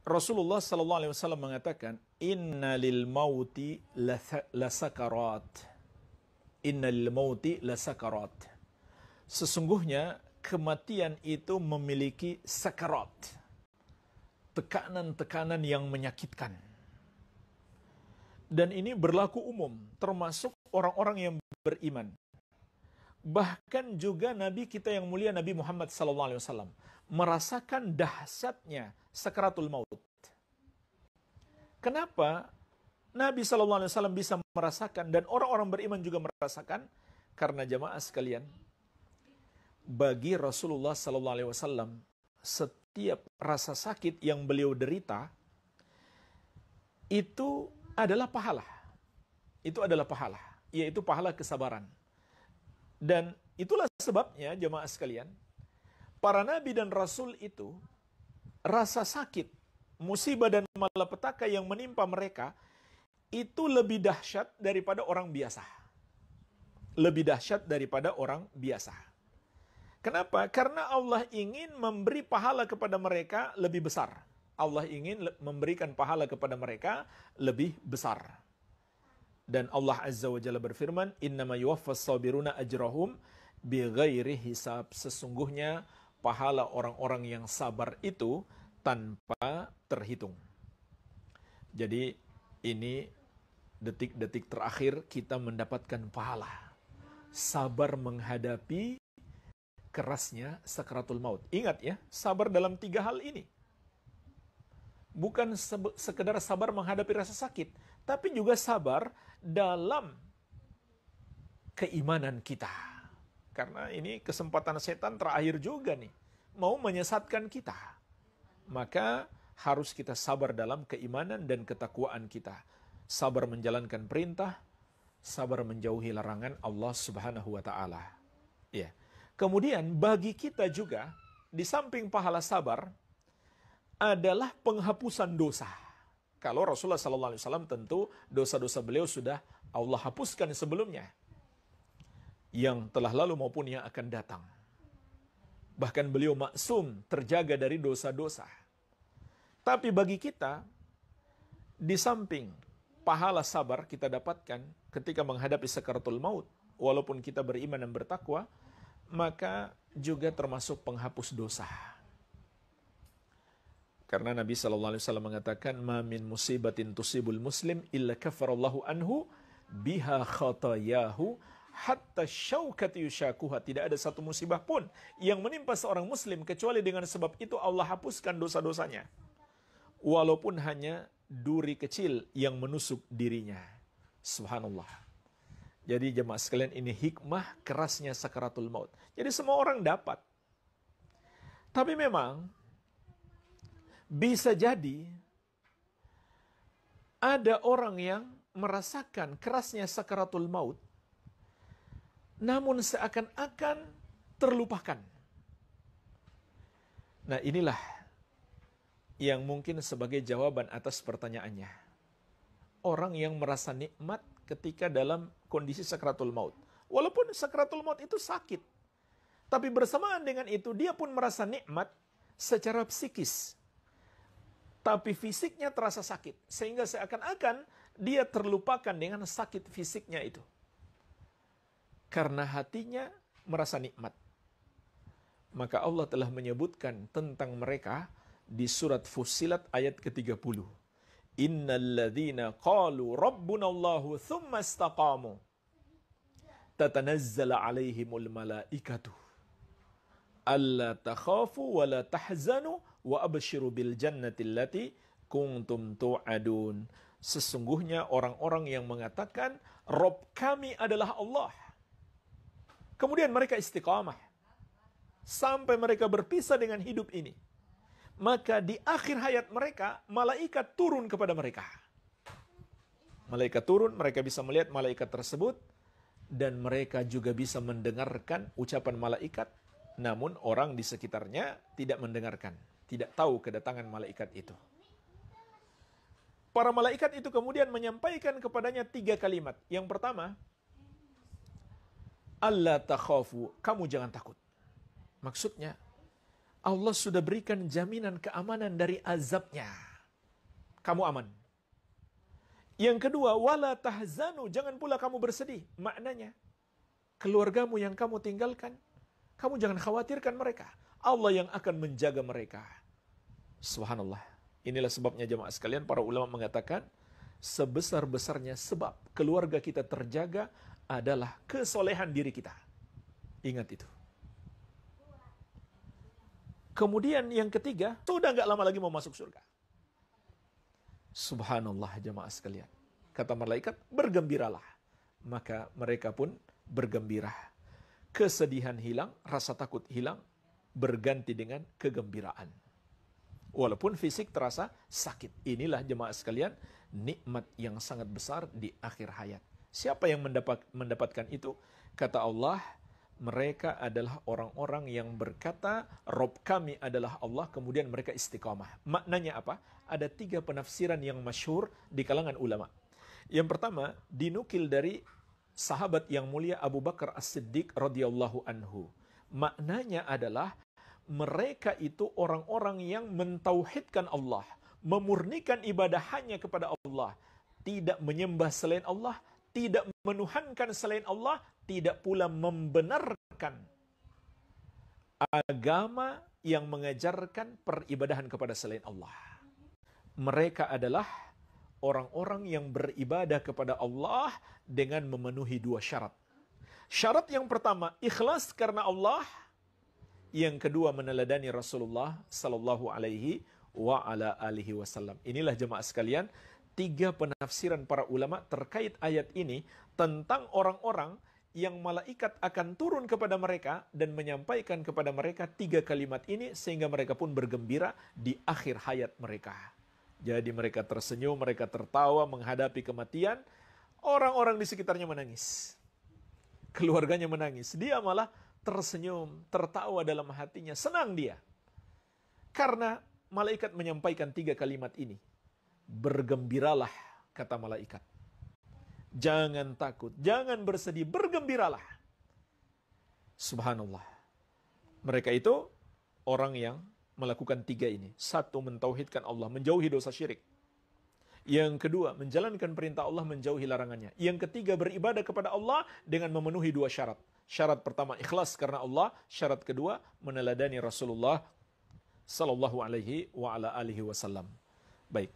Rasulullah sallallahu alaihi wasallam mengatakan, "Inna lil mauti lasakarat." Inna lil mauti lasakarat. Sesungguhnya kematian itu memiliki sakarat. Tekanan-tekanan yang menyakitkan. Dan ini berlaku umum, termasuk orang-orang yang beriman. Bahkan juga Nabi kita yang mulia Nabi Muhammad SAW merasakan dahsyatnya sakaratul maut. Kenapa Nabi SAW bisa merasakan dan orang-orang beriman juga merasakan? Karena jamaah sekalian, bagi Rasulullah SAW setiap rasa sakit yang beliau derita itu adalah pahala. Itu adalah pahala, yaitu pahala kesabaran. Dan itulah sebabnya jemaah sekalian, para nabi dan rasul itu rasa sakit, musibah dan malapetaka yang menimpa mereka itu lebih dahsyat daripada orang biasa. Lebih dahsyat daripada orang biasa. Kenapa? Karena Allah ingin memberi pahala kepada mereka lebih besar. Allah ingin memberikan pahala kepada mereka lebih besar. Dan Allah Azza wa Jalla berfirman, "Innama yuwaffas sabiruna ajrahum bighairi hisab." Sesungguhnya pahala orang-orang yang sabar itu tanpa terhitung. Jadi ini detik-detik terakhir kita mendapatkan pahala. Sabar menghadapi kerasnya sakaratul maut. Ingat ya, sabar dalam 3 hal ini. Bukan sekedar sabar menghadapi rasa sakit, tapi juga sabar dalam keimanan kita. Karena ini kesempatan setan terakhir juga nih, mau menyesatkan kita. Maka harus kita sabar dalam keimanan dan ketakwaan kita. Sabar menjalankan perintah, sabar menjauhi larangan Allah Subhanahu wa taala. Ya. Kemudian bagi kita juga di samping pahala sabar adalah penghapusan dosa. Kalau Rasulullah SAW tentu dosa-dosa beliau sudah Allah hapuskan sebelumnya, yang telah lalu maupun yang akan datang. Bahkan beliau maksum, terjaga dari dosa-dosa. Tapi bagi kita, di samping pahala sabar kita dapatkan ketika menghadapi sakaratul maut, walaupun kita beriman dan bertakwa, maka juga termasuk penghapus dosa. Karena Nabi SAW mengatakan, "Ma min musibatin tusibul muslim illa kafarallahu anhu biha khatayahu hatta syaukati yushakuha." Tidak ada satu musibah pun yang menimpa seorang muslim kecuali dengan sebab itu Allah hapuskan dosa-dosanya. Walaupun hanya duri kecil yang menusuk dirinya. Subhanallah. Jadi jemaah sekalian, ini hikmah kerasnya sakaratul maut. Jadi semua orang dapat. Tapi memang bisa jadi ada orang yang merasakan kerasnya sakaratul maut, namun seakan-akan terlupakan. Nah, inilah yang mungkin sebagai jawaban atas pertanyaannya. Orang yang merasa nikmat ketika dalam kondisi sakaratul maut. Walaupun sakaratul maut itu sakit, tapi bersamaan dengan itu dia pun merasa nikmat secara psikis. Tapi fisiknya terasa sakit, sehingga seakan-akan dia terlupakan dengan sakit fisiknya itu. Karena hatinya merasa nikmat. Maka Allah telah menyebutkan tentang mereka di surat Fussilat ayat ke-30. Innal ladzina qalu rabbunallahu tsumma istaqamu tatanazzalu alaihimul malaikatu alla takhafu wa la tahzanu wa abshiru bil jannati allati kuntum tu'adun. Sesungguhnya orang-orang yang mengatakan Rabb kami adalah Allah, kemudian mereka istiqamah sampai mereka berpisah dengan hidup ini, maka di akhir hayat mereka malaikat turun kepada mereka. Malaikat turun, mereka bisa melihat malaikat tersebut dan mereka juga bisa mendengarkan ucapan malaikat. Namun orang di sekitarnya tidak mendengarkan, tidak tahu kedatangan malaikat itu. Para malaikat itu kemudian menyampaikan kepadanya 3 kalimat. Yang pertama, alla takhafu, kamu jangan takut. Maksudnya, Allah sudah berikan jaminan keamanan dari azabnya. kamu aman. Yang kedua, wala tahzanu, jangan pula kamu bersedih. Maknanya, keluargamu yang kamu tinggalkan, kamu jangan khawatirkan mereka. Allah yang akan menjaga mereka. Subhanallah. Inilah sebabnya jemaah sekalian, para ulama mengatakan, sebesar-besarnya sebab keluarga kita terjaga adalah kesolehan diri kita. Ingat itu. Kemudian yang ketiga, sudah nggak lama lagi mau masuk surga. Subhanallah jemaah sekalian. Kata malaikat, bergembiralah. Maka mereka pun bergembira. Kesedihan hilang, rasa takut hilang, berganti dengan kegembiraan. Walaupun fisik terasa sakit. Inilah jemaah sekalian, nikmat yang sangat besar di akhir hayat. Siapa yang mendapatkan itu? Kata Allah, mereka adalah orang-orang yang berkata, Rob kami adalah Allah, kemudian mereka istiqamah. Maknanya apa? Ada 3 penafsiran yang masyhur di kalangan ulama. Yang pertama, dinukil dari sahabat yang mulia Abu Bakar As-Siddiq radhiyallahu anhu. Maknanya adalah, mereka itu orang-orang yang mentauhidkan Allah, memurnikan ibadah hanya kepada Allah, tidak menyembah selain Allah, tidak menuhankan selain Allah, tidak pula membenarkan agama yang mengajarkan peribadahan kepada selain Allah. Mereka adalah orang-orang yang beribadah kepada Allah dengan memenuhi 2 syarat. Syarat yang pertama, ikhlas karena Allah. Yang kedua, meneladani Rasulullah sallallahu alaihi wa ala alihi wasallam. Inilah jemaah sekalian, 3 penafsiran para ulama terkait ayat ini tentang orang-orang yang malaikat akan turun kepada mereka dan menyampaikan kepada mereka 3 kalimat ini sehingga mereka pun bergembira di akhir hayat mereka. Jadi mereka tersenyum, mereka tertawa menghadapi kematian. Orang-orang di sekitarnya menangis. Keluarganya menangis. Dia malah tersenyum, tertawa dalam hatinya. Senang dia. Karena malaikat menyampaikan 3 kalimat ini. Bergembiralah, kata malaikat. Jangan takut, jangan bersedih, bergembiralah. Subhanallah. Mereka itu orang yang melakukan 3 ini. 1, mentauhidkan Allah, menjauhi dosa syirik. Yang kedua, menjalankan perintah Allah, menjauhi larangannya. Yang ketiga, beribadah kepada Allah dengan memenuhi 2 syarat. Syarat pertama, ikhlas karena Allah. Syarat kedua, meneladani Rasulullah sallallahu alaihi wa ala alihi wasallam. Baik.